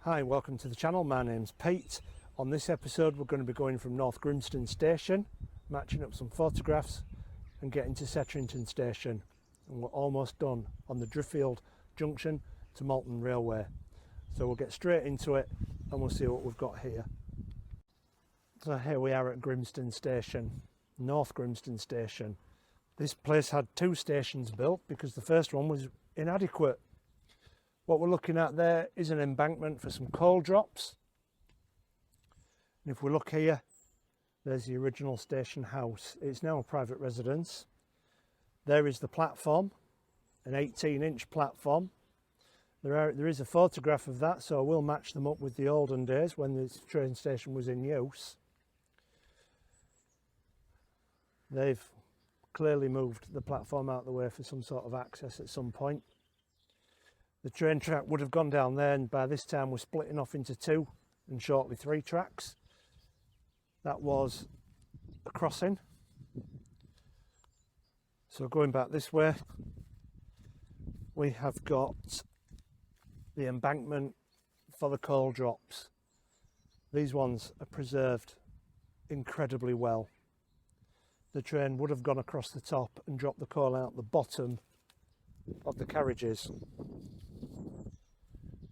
Hi, welcome to the channel. My name's Pete. On this episode we're going to be going from North Grimston station, matching up some photographs and getting to Settrington station, and we're almost done on the Driffield Junction to Malton Railway. So we'll get straight into it and we'll see what we've got here. So here we are at Grimston station, North Grimston station. This place had two stations built because the first one was inadequate. What we're looking at there is an embankment for some coal drops. And if we look here, there's the original station house. It's now a private residence. There is the platform, an 18-inch platform. There is a photograph of that, so we'll match them up with the olden days when this train station was in use. They've clearly moved the platform out of the way for some sort of access at some point. The train track would have gone down there, and by this time we're splitting off into two and shortly three tracks. That was a crossing. So going back this way, we have got the embankment for the coal drops. These ones are preserved incredibly well. The train would have gone across the top and dropped the coal out the bottom of the carriages.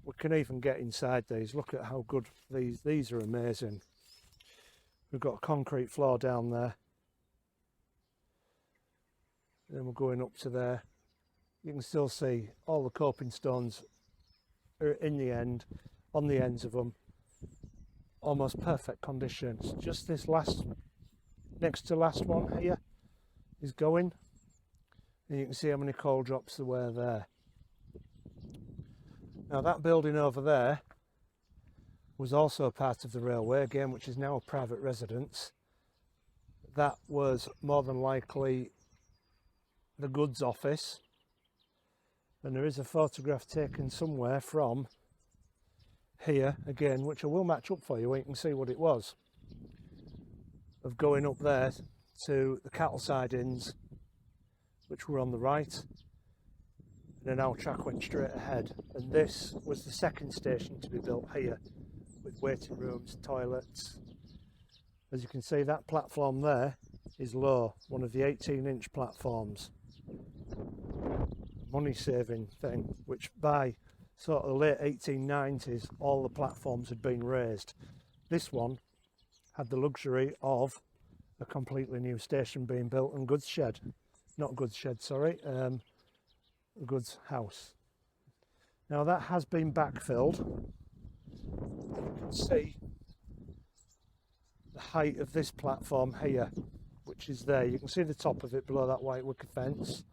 We can even get inside these. Look at how good these are. Amazing. We've got a concrete floor down there. Then we're going up to there. You can still see all the coping stones are in the end, on the ends of them. Almost perfect conditions. Just this next to last one here is going. And you can see how many coal drops there were there. Now that building over there was also part of the railway again, which is now a private residence. That was more than likely the goods office, and there is a photograph taken somewhere from here again, which I will match up for you where you can see what it was, of going up there to the cattle sidings, which were on the right, and then our track went straight ahead. And this was the second station to be built here, with waiting rooms, toilets. As you can see, that platform there is low, one of the 18-inch platforms. Money saving thing, which by sort of the late 1890s all the platforms had been raised. This one had the luxury of a completely new station being built and goods shed. Not goods shed, sorry, a goods house. Now that has been backfilled. You can see the height of this platform here, which is there. You can see the top of it below that white wicker fence.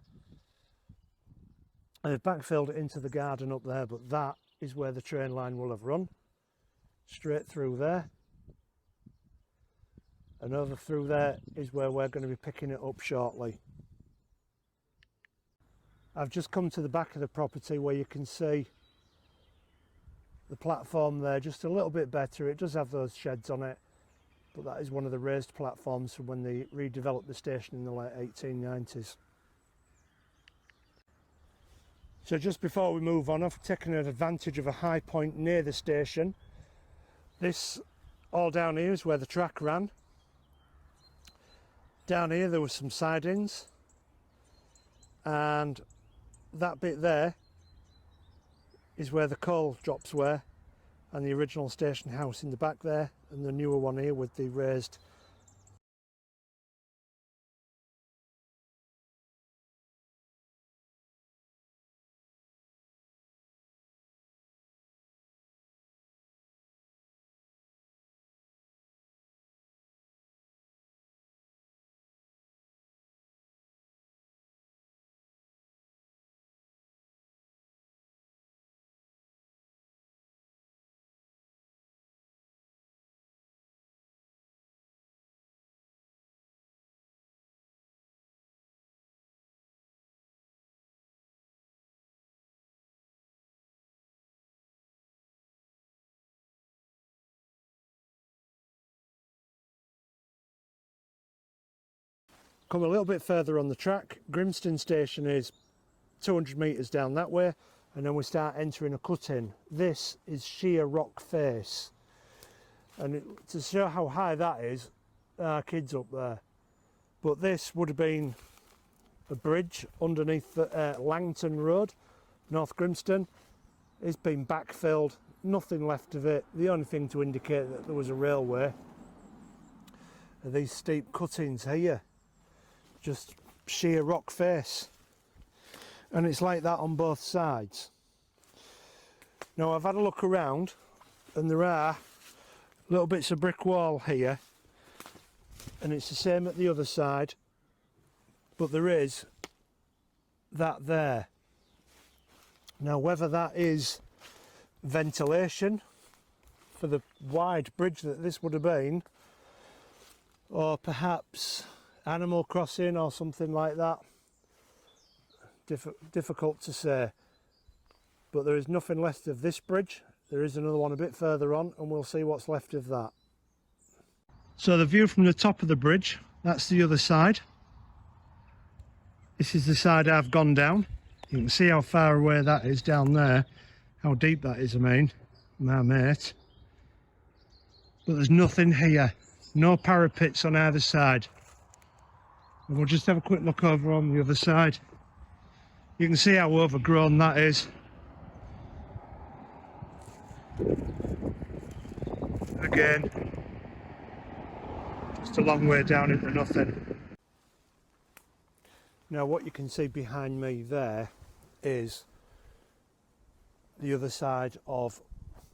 And they've backfilled it into the garden up there, but that is where the train line will have run. Straight through there. And over through there is where we're going to be picking it up shortly. I've just come to the back of the property where you can see the platform there just a little bit better. It does have those sheds on it, but that is one of the raised platforms from when they redeveloped the station in the late 1890s. So just before we move on, I've taken advantage of a high point near the station. This all down here is where the track ran. Down here there were some sidings, and that bit there is where the coal drops were, and the original station house in the back there, and the newer one here with the raised come a little bit further on the track. Grimston station is 200 metres down that way. and then we start entering a cut-in. This is sheer rock face, and to show how high that is, our kids up there. But this would have been a bridge underneath the Langton Road, North Grimston. It's been backfilled, nothing left of it. The only thing to indicate that there was a railway are these steep cuttings here, just sheer rock face, and it's like that on both sides. Now I've had a look around, and there are little bits of brick wall here, and it's the same at the other side, but there is that there. Now whether that is ventilation for the wide bridge that this would have been, or perhaps animal crossing or something like that, difficult to say. But there is nothing left of this bridge. There is another one a bit further on, and we'll see what's left of that. So the view from the top of the bridge, that's the other side. This is the side I've gone down. You can see how far away that is down there, how deep that is, I mean, my mate. But there's nothing here, no parapets on either side. And we'll just have a quick look over on the other side. You can see how overgrown that is. Again, just a long way down into nothing. Now what you can see behind me there is the other side of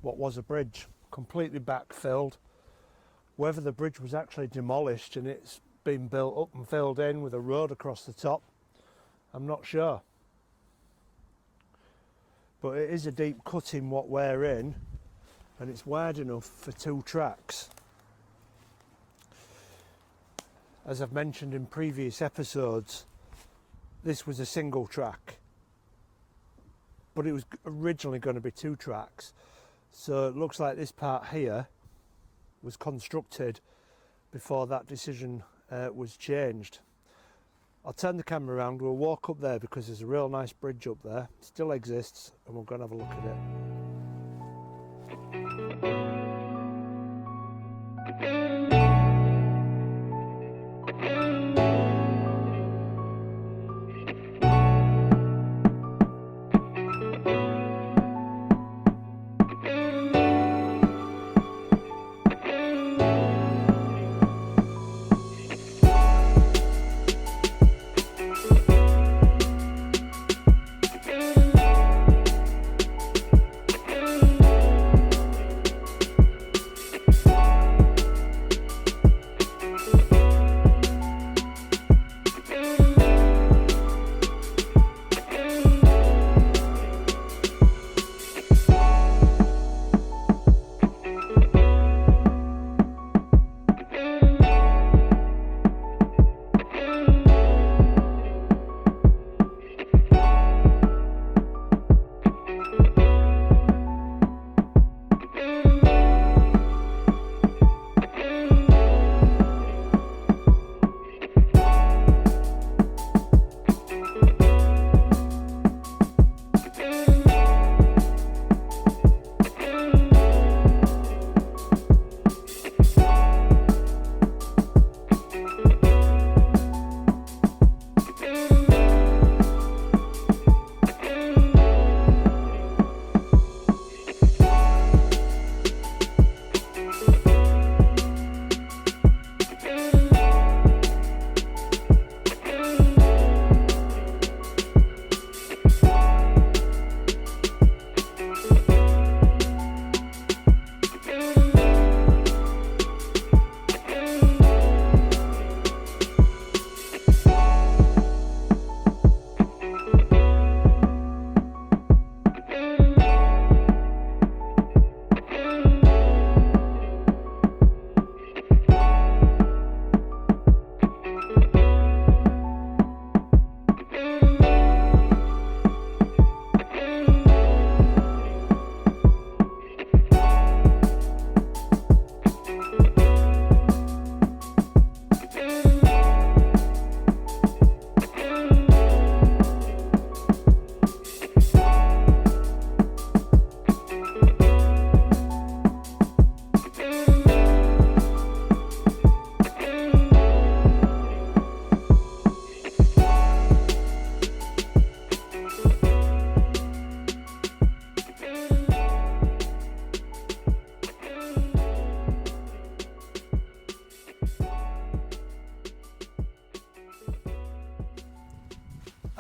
what was a bridge, completely backfilled. Whether the bridge was actually demolished and it's been built up and filled in with a road across the top, I'm not sure. But it is a deep cutting what we're in, and it's wide enough for 2 tracks. As I've mentioned in previous episodes, this was a single track, but it was originally going to be 2 tracks. So it looks like this part here was constructed before that decision was changed. I'll turn the camera around, we'll walk up there because there's a real nice bridge up there, it still exists, and we'll go and have a look at it.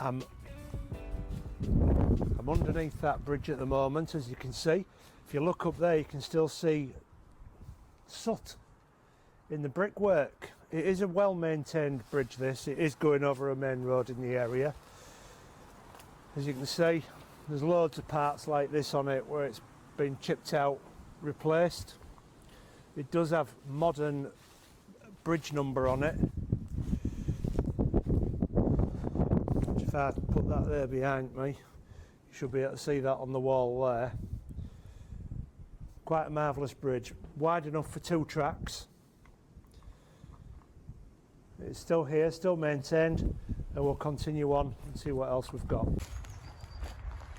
I'm underneath that bridge at the moment, as you can see. If you look up there, you can still see soot in the brickwork. It is a well-maintained bridge, this. It is going over a main road in the area. As you can see, there's loads of parts like this on it where it's been chipped out, replaced. It does have modern bridge number on it. If I put that there behind me, you should be able to see that on the wall there. Quite a marvellous bridge, wide enough for 2 tracks. It's still here, still maintained, and we'll continue on and see what else we've got.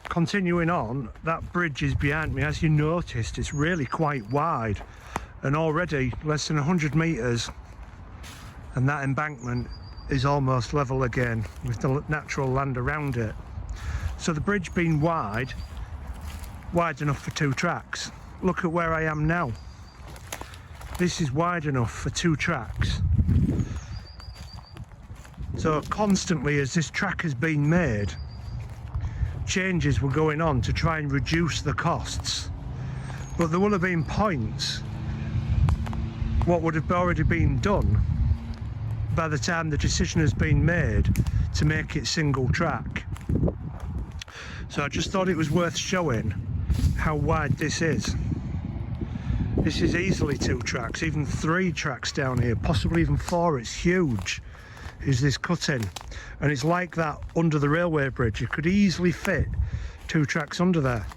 Continuing on, that bridge is behind me. As you noticed, it's really quite wide, and already less than 100 metres and that embankment is almost level again with the natural land around it. So the bridge being wide enough for 2 tracks. Look at where I am now. This is wide enough for 2 tracks. So constantly, as this track has been made, changes were going on to try and reduce the costs. But there will have been points what would have already been done by the time the decision has been made to make it single track. So I just thought it was worth showing how wide this is. This is easily 2 tracks, even 3 tracks down here, possibly even 4. It's huge, is this cutting. And it's like that under the railway bridge. You could easily fit 2 tracks under there.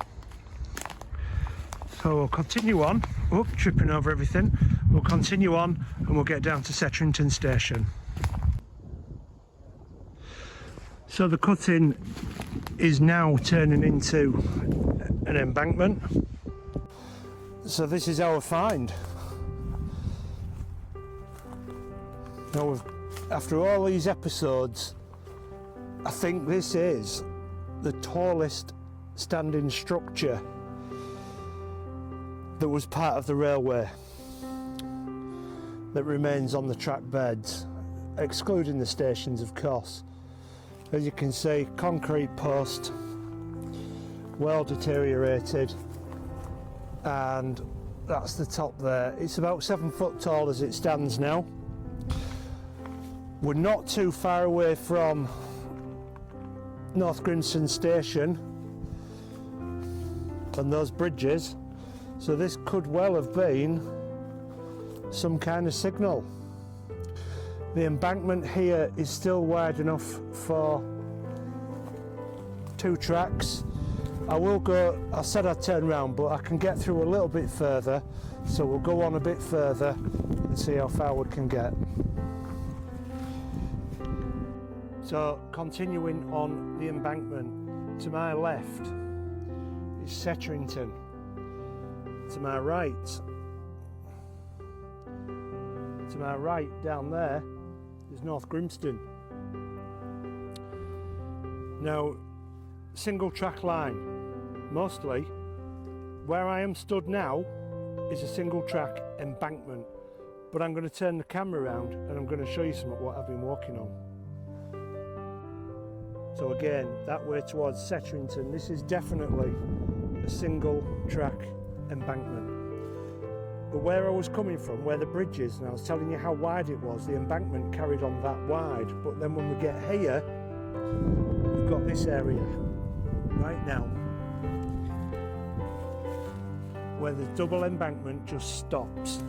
So we'll continue on. Oh, tripping over everything. We'll continue on and we'll get down to Settrington station. So the cutting is now turning into an embankment. So this is our find. Now, after all these episodes, I think this is the tallest standing structure that was part of the railway that remains on the track beds, excluding the stations, of course. As you can see, concrete post, well deteriorated, and that's the top there. It's about 7 foot tall as it stands now. We're not too far away from North Grimston station and those bridges, so this could well have been some kind of signal. The embankment here is still wide enough for 2 tracks. I said I'd turn round, but I can get through a little bit further, so we'll go on a bit further and see how far we can get. So continuing on the embankment, to my left is Settrington, to my right down there is North Grimston. Now, single track line, mostly. Where I am stood now is a single track embankment, but I'm going to turn the camera around and I'm going to show you some of what I've been walking on. So again, that way towards Settrington, this is definitely a single track embankment. But where I was coming from, where the bridge is, and I was telling you how wide it was, the embankment carried on that wide. But then when we get here, we've got this area right now where the double embankment just stops.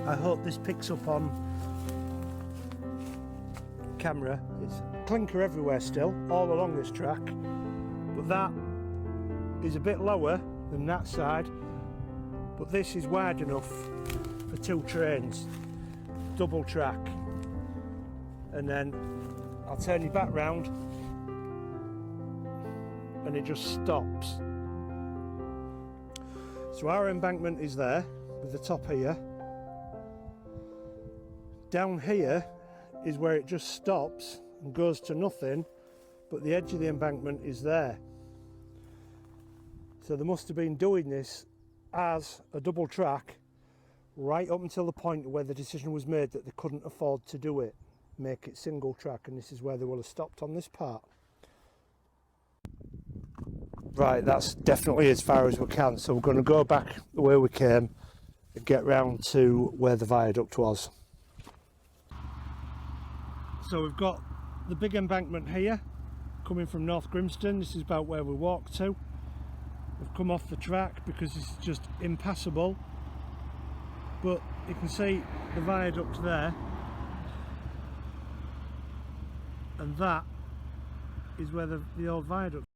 I hope this picks up on camera. It's clinker everywhere still, all along this track, but that is a bit lower than that side. But this is wide enough for 2 trains, double track. And then I'll turn you back round and it just stops. So our embankment is there with the top here. Down here is where it just stops and goes to nothing, but the edge of the embankment is there. So they must have been doing this as a double track right up until the point where the decision was made that they couldn't afford to do it. make it single track, and this is where they will have stopped on this part. Right, that's definitely as far as we can, so we're going to go back the way we came and get round to where the viaduct was. So we've got the big embankment here coming from North Grimston. This is about where we walked to. We've come off the track because this is just impassable, but you can see the viaduct there, and that is where the old viaduct